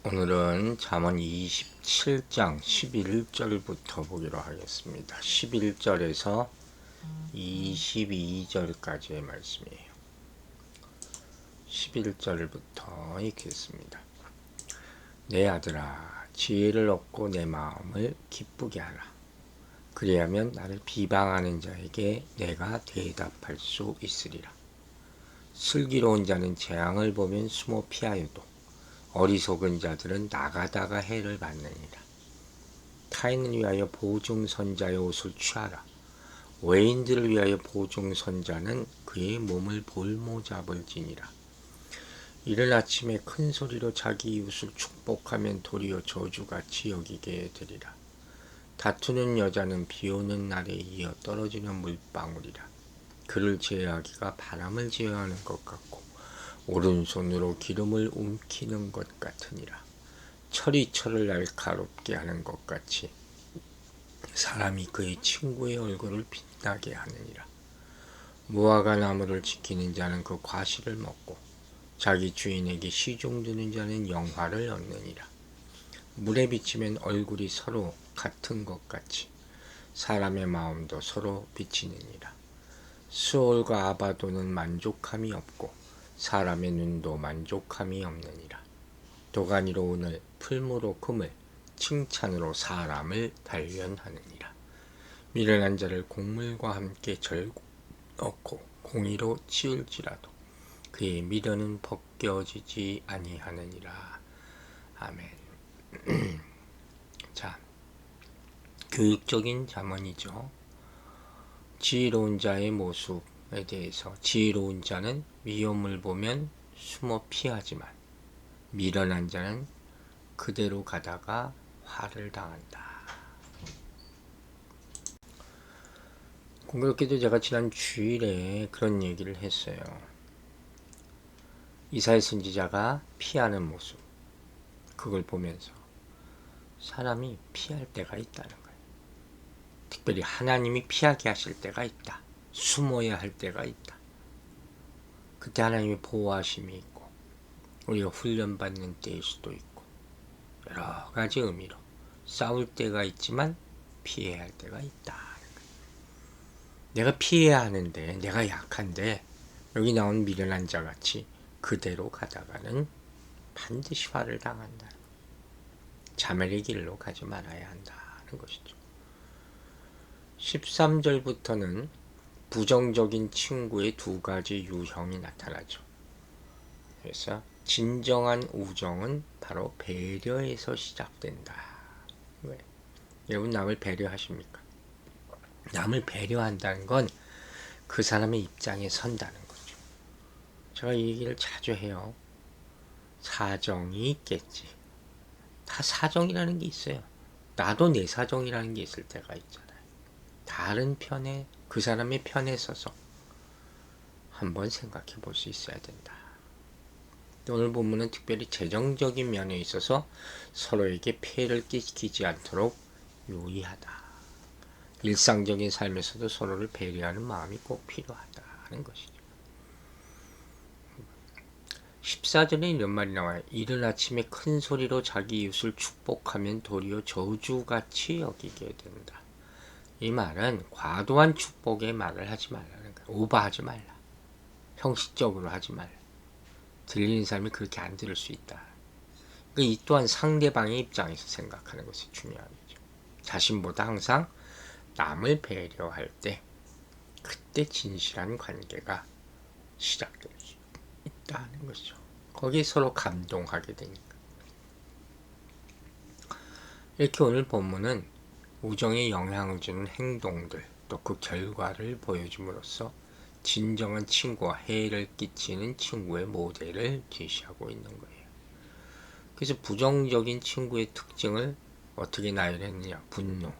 오늘은 잠언 27장 11절부터 보기로 하겠습니다. 11절에서 22절까지의 말씀이에요. 11절부터 읽겠습니다. 내 아들아, 지혜를 얻고 내 마음을 기쁘게 하라. 그리하면 나를 비방하는 자에게 내가 대답할 수 있으리라. 슬기로운 자는 재앙을 보면 숨어 피하여도 어리석은 자들은 나가다가 해를 받느니라. 타인을 위하여 보증선자의 옷을 취하라. 외인들을 위하여 보증선자는 그의 몸을 볼모잡을 지니라. 이른 아침에 큰 소리로 자기 이웃을 축복하면 도리어 저주같이 여기게 되리라. 다투는 여자는 비오는 날에 이어 떨어지는 물방울이라. 그를 제어하기가 바람을 제어하는 것 같고 오른손으로 기름을 움키는 것 같으니라. 철이 철을 날카롭게 하는 것 같이 사람이 그의 친구의 얼굴을 빛나게 하느니라. 무화과 나무를 지키는 자는 그 과실을 먹고 자기 주인에게 시중 드는 자는 영화를 얻느니라. 물에 비치면 얼굴이 서로 같은 것 같이 사람의 마음도 서로 비치느니라. 수올과 아바도는 만족함이 없고 사람의 눈도 만족함이 없느니라. 도가니로 오늘 풀무로 금을 칭찬으로 사람을 단련하느니라. 미련한 자를 곡물과 함께 절고 얻고 공의로 치울지라도 그의 미련은 벗겨지지 아니하느니라. 아멘. 자, 교육적인 잠언이죠. 지혜로운 자의 모습에 대해서, 지혜로운 자는 위험을 보면 숨어 피하지만 미련한 자는 그대로 가다가 화를 당한다. 공교롭게도 제가 지난 주일에 그런 얘기를 했어요. 이사야 선지자가 피하는 모습, 그걸 보면서 사람이 피할 때가 있다는 거예요. 특별히 하나님이 피하게 하실 때가 있다. 숨어야 할 때가 있다. 그때 하나님의 보호하심이 있고 우리가 훈련받는 때일 수도 있고 여러 가지 의미로 싸울 때가 있지만 피해야 할 때가 있다. 내가 피해야 하는데, 내가 약한데 여기 나온 미련한 자같이 그대로 가다가는 반드시 화를 당한다. 자멸의 길로 가지 말아야 한다는 것이죠. 13절부터는 부정적인 친구의 두 가지 유형이 나타나죠. 그래서 진정한 우정은 바로 배려에서 시작된다. 왜? 여러분 남을 배려하십니까? 남을 배려한다는 건 그 사람의 입장에 선다는 거죠. 제가 이 얘기를 자주 해요. 사정이 있겠지. 다 사정이라는 게 있어요. 나도 내 사정이라는 게 있을 때가 있잖아요. 다른 편에, 그 사람의 편에 서서 한번 생각해 볼 수 있어야 된다. 오늘 본문은 특별히 재정적인 면에 있어서 서로에게 폐해를 끼치지 않도록 유의하다. 일상적인 삶에서도 서로를 배려하는 마음이 꼭 필요하다는 것이죠. 14절에 이런 말이 나와요. 이른 아침에 큰 소리로 자기 이웃을 축복하면 도리어 저주같이 여기게 된다. 이 말은 과도한 축복의 말을 하지 말라는 거야. 오버하지 말라. 형식적으로 하지 말라. 들리는 사람이 그렇게 안 들을 수 있다. 이 또한 상대방의 입장에서 생각하는 것이 중요하죠. 자신보다 항상 남을 배려할 때 그때 진실한 관계가 시작될 수 있다는 것이죠. 거기에 서로 감동하게 되니까. 이렇게 오늘 본문은 우정에 영향을 주는 행동들, 또 그 결과를 보여줌으로써 진정한 친구와 해를 끼치는 친구의 모델을 제시하고 있는 거예요. 그래서 부정적인 친구의 특징을 어떻게 나열했느냐? 분노,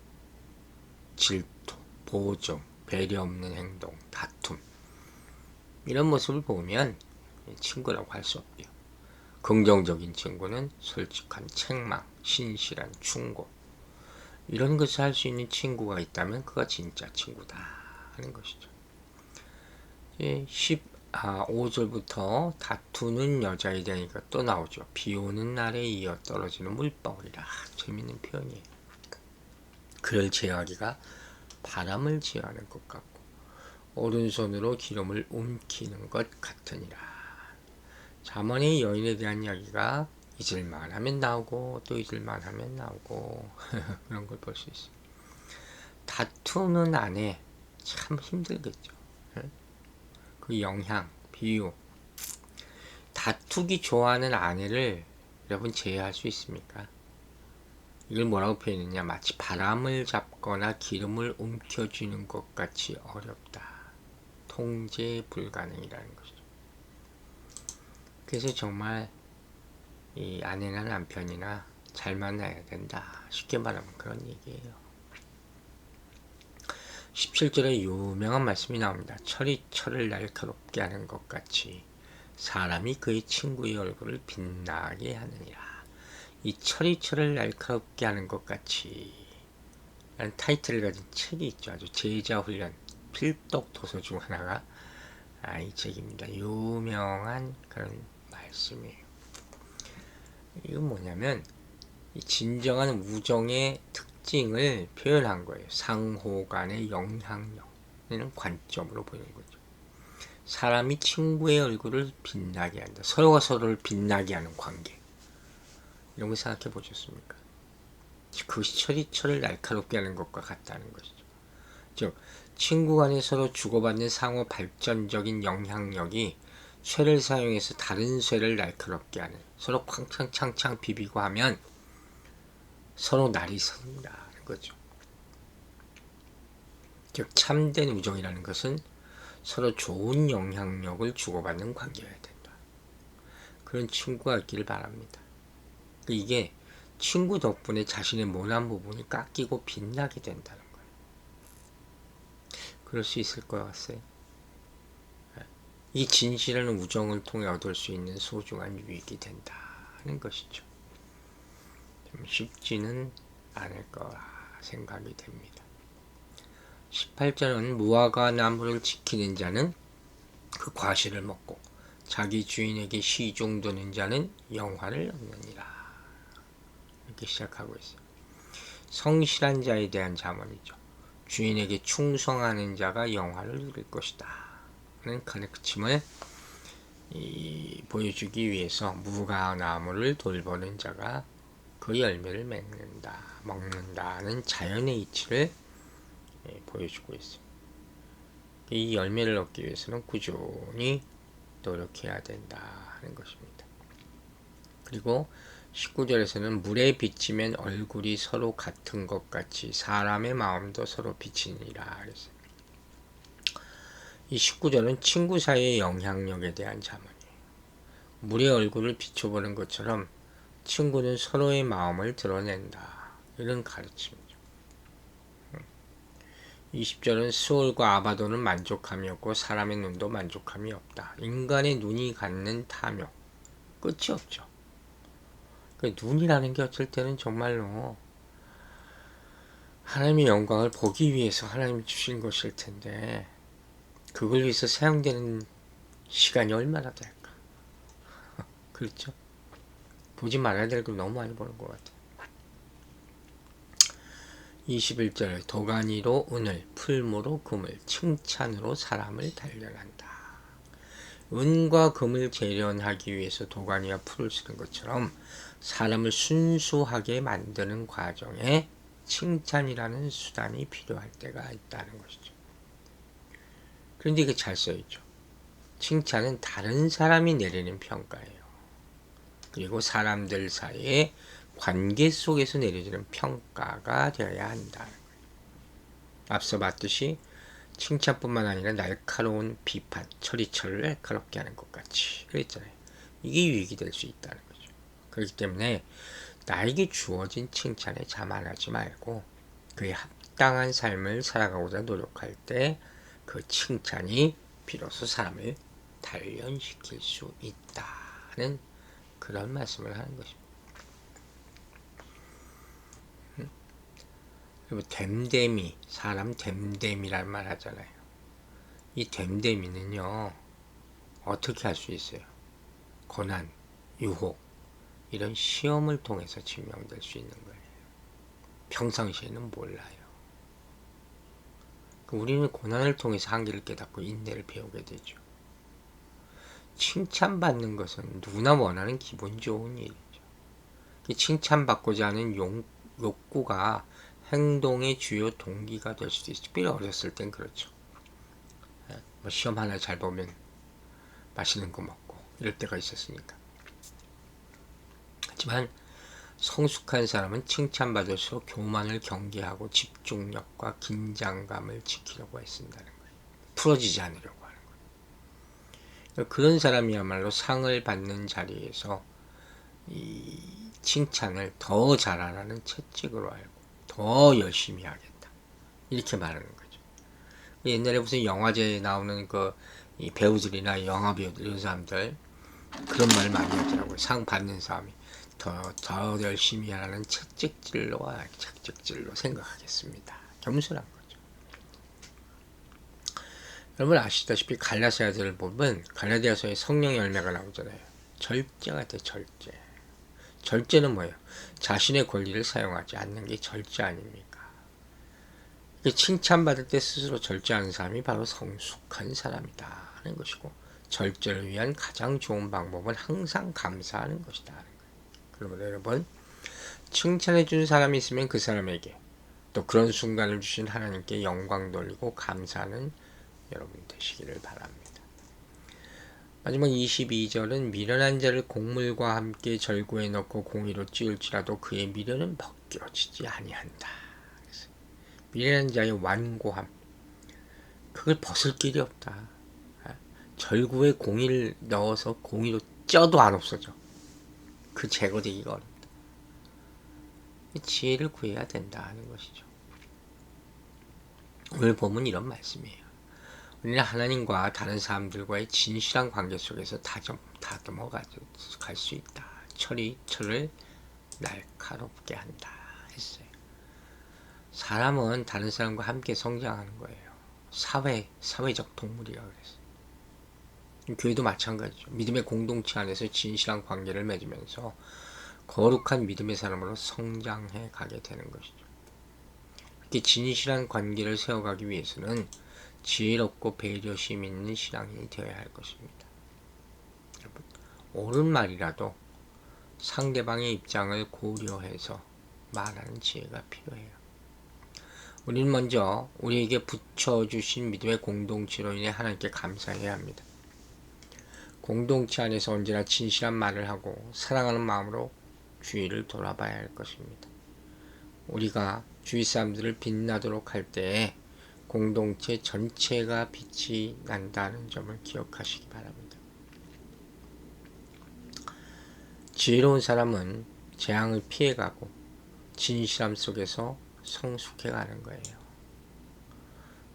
질투, 보증, 배려 없는 행동, 다툼, 이런 모습을 보면 친구라고 할 수 없대요. 긍정적인 친구는 솔직한 책망, 신실한 충고, 이런 것을 할 수 있는 친구가 있다면 그가 진짜 친구다 하는 것이죠. 5절부터 다투는 여자에 대하니까 또 나오죠. 비 오는 날에 이어 떨어지는 물방울이라. 재밌는 표현이에요. 그를 제어하기가 바람을 제어하는 것 같고 오른손으로 기름을 움키는 것 같으니라. 잠언의 여인에 대한 이야기가 잊을만 하면 나오고 또 잊을만 하면 나오고 그런 걸 볼 수 있어요. 다투는 아내 참 힘들겠죠. 그 영향, 비유. 다투기 좋아하는 아내를 여러분 제어할 수 있습니까? 이걸 뭐라고 표현했냐? 마치 바람을 잡거나 기름을 움켜쥐는 것 같이 어렵다. 통제 불가능이라는 것이죠. 그래서 정말 이 아내나 남편이나 잘 만나야 된다. 쉽게 말하면 그런 얘기예요. 17절에 유명한 말씀이 나옵니다. 철이 철을 날카롭게 하는 것 같이 사람이 그의 친구의 얼굴을 빛나게 하느니라. 이 철이 철을 날카롭게 하는 것 같이 라는 타이틀을 가진 책이 있죠. 아주 제자 훈련 필독 도서 중 하나가 이 책입니다. 유명한 그런 말씀이에요. 이건 뭐냐면 진정한 우정의 특징을 표현한 거예요. 상호 간의 영향력이라는 관점으로 보는 거죠. 사람이 친구의 얼굴을 빛나게 한다. 서로가 서로를 빛나게 하는 관계. 이런 거 생각해 보셨습니까? 그것이 철이 철을 날카롭게 하는 것과 같다는 것이죠. 즉, 친구 간에 서로 주고받는 상호 발전적인 영향력이 쇠를 사용해서 다른 쇠를 날카롭게 하는, 서로 쾅창창창 비비고 하면 서로 날이 선다는 거죠. 즉, 참된 우정이라는 것은 서로 좋은 영향력을 주고받는 관계여야 된다. 그런 친구가 있기를 바랍니다. 이게 친구 덕분에 자신의 모난 부분이 깎이고 빛나게 된다는 거예요. 그럴 수 있을 것 같아요. 이 진실한 우정을 통해 얻을 수 있는 소중한 유익이 된다는 것이죠. 좀 쉽지는 않을 거라 생각이 됩니다. 18절은 무화과 나무를 지키는 자는 그 과실을 먹고 자기 주인에게 시종드는 자는 영화를 얻느니라. 이렇게 시작하고 있어요. 성실한 자에 대한 잠언이죠. 주인에게 충성하는 자가 영화를 누릴 것이다. 는 가르침을 보여주기 위해서 무화과나무를 돌보는 자가 그 열매를 먹는다는 자연의 이치를 보여주고 있어요. 이 열매를 얻기 위해서는 꾸준히 노력해야 된다는 것입니다. 그리고 19절에서는 물에 비치면 얼굴이 서로 같은 것 같이 사람의 마음도 서로 비치니라 그랬어요. 이 19절은 친구 사이의 영향력에 대한 자문이에요. 물의 얼굴을 비춰보는 것처럼 친구는 서로의 마음을 드러낸다. 이런 가르침이죠. 20절은 스올과 아바도는 만족함이 없고 사람의 눈도 만족함이 없다. 인간의 눈이 갖는 탐욕 끝이 없죠. 그 눈이라는 게 어쩔 때는 정말로 하나님의 영광을 보기 위해서 하나님이 주신 것일 텐데 그걸 위해서 사용되는 시간이 얼마나 될까? 그렇죠? 보지 말아야 될 걸 너무 많이 보는 것 같아요. 21절 도가니로 은을, 풀무로 금을, 칭찬으로 사람을 단련한다. 은과 금을 재련하기 위해서 도가니와 풀을 쓰는 것처럼 사람을 순수하게 만드는 과정에 칭찬이라는 수단이 필요할 때가 있다는 것이죠. 그런데 이게 잘 써있죠. 칭찬은 다른 사람이 내리는 평가예요. 그리고 사람들 사이의 관계 속에서 내려지는 평가가 되어야 한다는 거예요. 앞서 봤듯이 칭찬뿐만 아니라 날카로운 비판, 철이철을 날카롭게 하는 것 같이 그랬잖아요. 이게 유익이 될 수 있다는 거죠. 그렇기 때문에 나에게 주어진 칭찬에 자만하지 말고 그에 합당한 삶을 살아가고자 노력할 때 그 칭찬이 비로소 사람을 단련시킬 수 있다는 그런 말씀을 하는 것입니다. 그리고 됨됨이, 사람 됨됨이란 말 하잖아요. 이 됨됨이는요, 어떻게 할 수 있어요? 고난, 유혹 이런 시험을 통해서 증명될 수 있는 거예요. 평상시에는 몰라요. 우리는 고난을 통해서 한계를 깨닫고 인내를 배우게 되죠. 칭찬받는 것은 누구나 원하는 기분 좋은 일이죠. 칭찬받고자 하는 욕구가 행동의 주요 동기가 될 수도 있어요. 특별히 어렸을 땐 그렇죠. 뭐 시험 하나 잘 보면 맛있는 거 먹고 이럴 때가 있었으니까. 하지만 성숙한 사람은 칭찬받을수록 교만을 경계하고 집중력과 긴장감을 지키려고 애쓴다는 거예요. 풀어지지 않으려고 하는 거예요. 그런 사람이야말로 상을 받는 자리에서 이 칭찬을 더 잘하라는 채찍으로 알고 더 열심히 하겠다 이렇게 말하는 거죠. 옛날에 무슨 영화제에 나오는 이 배우들이나 영화 배우들 이런 사람들 그런 말 많이 하더라고요. 상 받는 사람이 더 열심히 하라는 채찍질로 생각하겠습니다. 겸손한 거죠. 여러분 아시다시피 갈라디아서를 보면 갈라디아서에 성령 열매가 나오잖아요. 절제가 돼. 절제는 뭐예요? 자신의 권리를 사용하지 않는 게 절제 아닙니까? 칭찬받을 때 스스로 절제하는 사람이 바로 성숙한 사람이다 하는 것이고, 절제를 위한 가장 좋은 방법은 항상 감사하는 것이다 하는 거예요. 그러면 여러분, 칭찬해준 사람이 있으면 그 사람에게 또 그런 순간을 주신 하나님께 영광 돌리고 감사하는 여러분 되시기를 바랍니다. 마지막 22절은 미련한 자를 곡물과 함께 절구에 넣고 공의로 찌울지라도 그의 미련은 벗겨지지 아니한다. 미련한 자의 완고함, 그걸 벗을 길이 없다. 절구에 공의를 넣어서 공의로 쪄도 안 없어져. 그 제거되기가 어렵다. 지혜를 구해야 된다 하는 것이죠. 오늘 보면 이런 말씀이에요. 우리는 하나님과 다른 사람들과의 진실한 관계 속에서 다듬어 갈 수 있다. 철이 철을 날카롭게 한다 했어요. 사람은 다른 사람과 함께 성장하는 거예요. 사회적 동물이라 그랬어요. 교회도 마찬가지죠. 믿음의 공동체 안에서 진실한 관계를 맺으면서 거룩한 믿음의 사람으로 성장해 가게 되는 것이죠. 이렇게 진실한 관계를 세워가기 위해서는 지혜롭고 배려심 있는 신앙인이 되어야 할 것입니다. 여러분, 옳은 말이라도 상대방의 입장을 고려해서 말하는 지혜가 필요해요. 우리는 먼저 우리에게 붙여주신 믿음의 공동체로 인해 하나님께 감사해야 합니다. 공동체 안에서 언제나 진실한 말을 하고 사랑하는 마음으로 주위를 돌아봐야 할 것입니다. 우리가 주위 사람들을 빛나도록 할 때에 공동체 전체가 빛이 난다는 점을 기억하시기 바랍니다. 지혜로운 사람은 재앙을 피해가고 진실함 속에서 성숙해가는 거예요.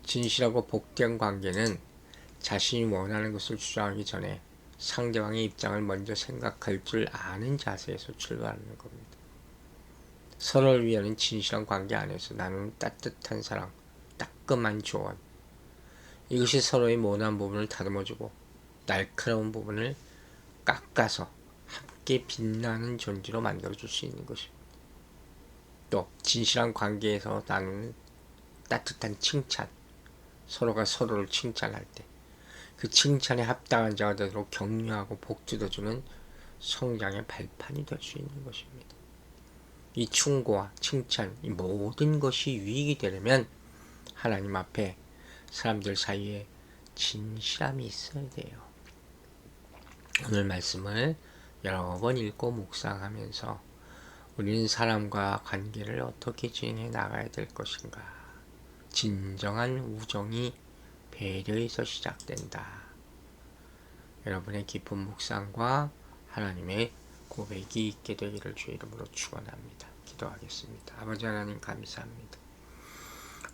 진실하고 복된 관계는 자신이 원하는 것을 주장하기 전에 상대방의 입장을 먼저 생각할 줄 아는 자세에서 출발하는 겁니다. 서로를 위하는 진실한 관계 안에서 나누는 따뜻한 사랑, 따끔한 조언, 이것이 서로의 모난 부분을 다듬어주고 날카로운 부분을 깎아서 함께 빛나는 존재로 만들어줄 수 있는 것입니다. 또 진실한 관계에서 나누는 따뜻한 칭찬, 서로가 서로를 칭찬할 때 그 칭찬에 합당한 자가 되도록 격려하고 복주어주는 성장의 발판이 될 수 있는 것입니다. 이 충고와 칭찬, 이 모든 것이 유익이 되려면 하나님 앞에 사람들 사이에 진실함이 있어야 돼요. 오늘 말씀을 여러 번 읽고 묵상하면서 우리는 사람과 관계를 어떻게 진행해 나가야 될 것인가. 진정한 우정이 배려에서 시작된다. 여러분의 깊은 묵상과 하나님의 고백이 있게 되기를 주의 이름으로 축원합니다. 기도하겠습니다. 아버지 하나님 감사합니다.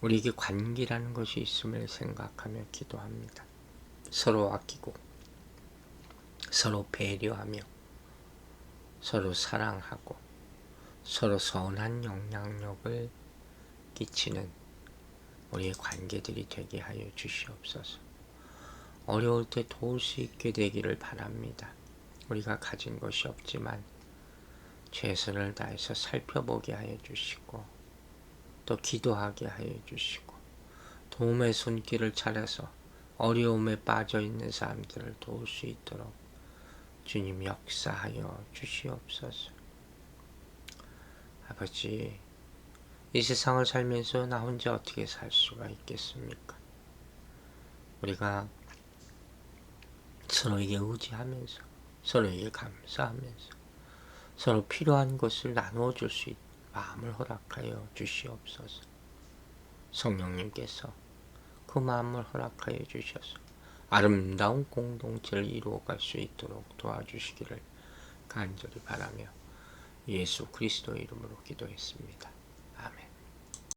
우리에게 관계라는 것이 있음을 생각하며 기도합니다. 서로 아끼고 서로 배려하며 서로 사랑하고 서로 선한 영향력을 끼치는 우리의 관계들이 되게 하여 주시옵소서. 어려울 때 도울 수 있게 되기를 바랍니다. 우리가 가진 것이 없지만 최선을 다해서 살펴보게 하여 주시고 또 기도하게 하여 주시고 도움의 손길을 차려서 어려움에 빠져 있는 사람들을 도울 수 있도록 주님 역사하여 주시옵소서. 아버지, 이 세상을 살면서 나 혼자 어떻게 살 수가 있겠습니까? 우리가 서로에게 의지하면서 서로에게 감사하면서 서로 필요한 것을 나누어 줄 수 있는 마음을 허락하여 주시옵소서. 성령님께서 그 마음을 허락하여 주셔서 아름다운 공동체를 이루어갈 수 있도록 도와주시기를 간절히 바라며 예수 그리스도의 이름으로 기도했습니다.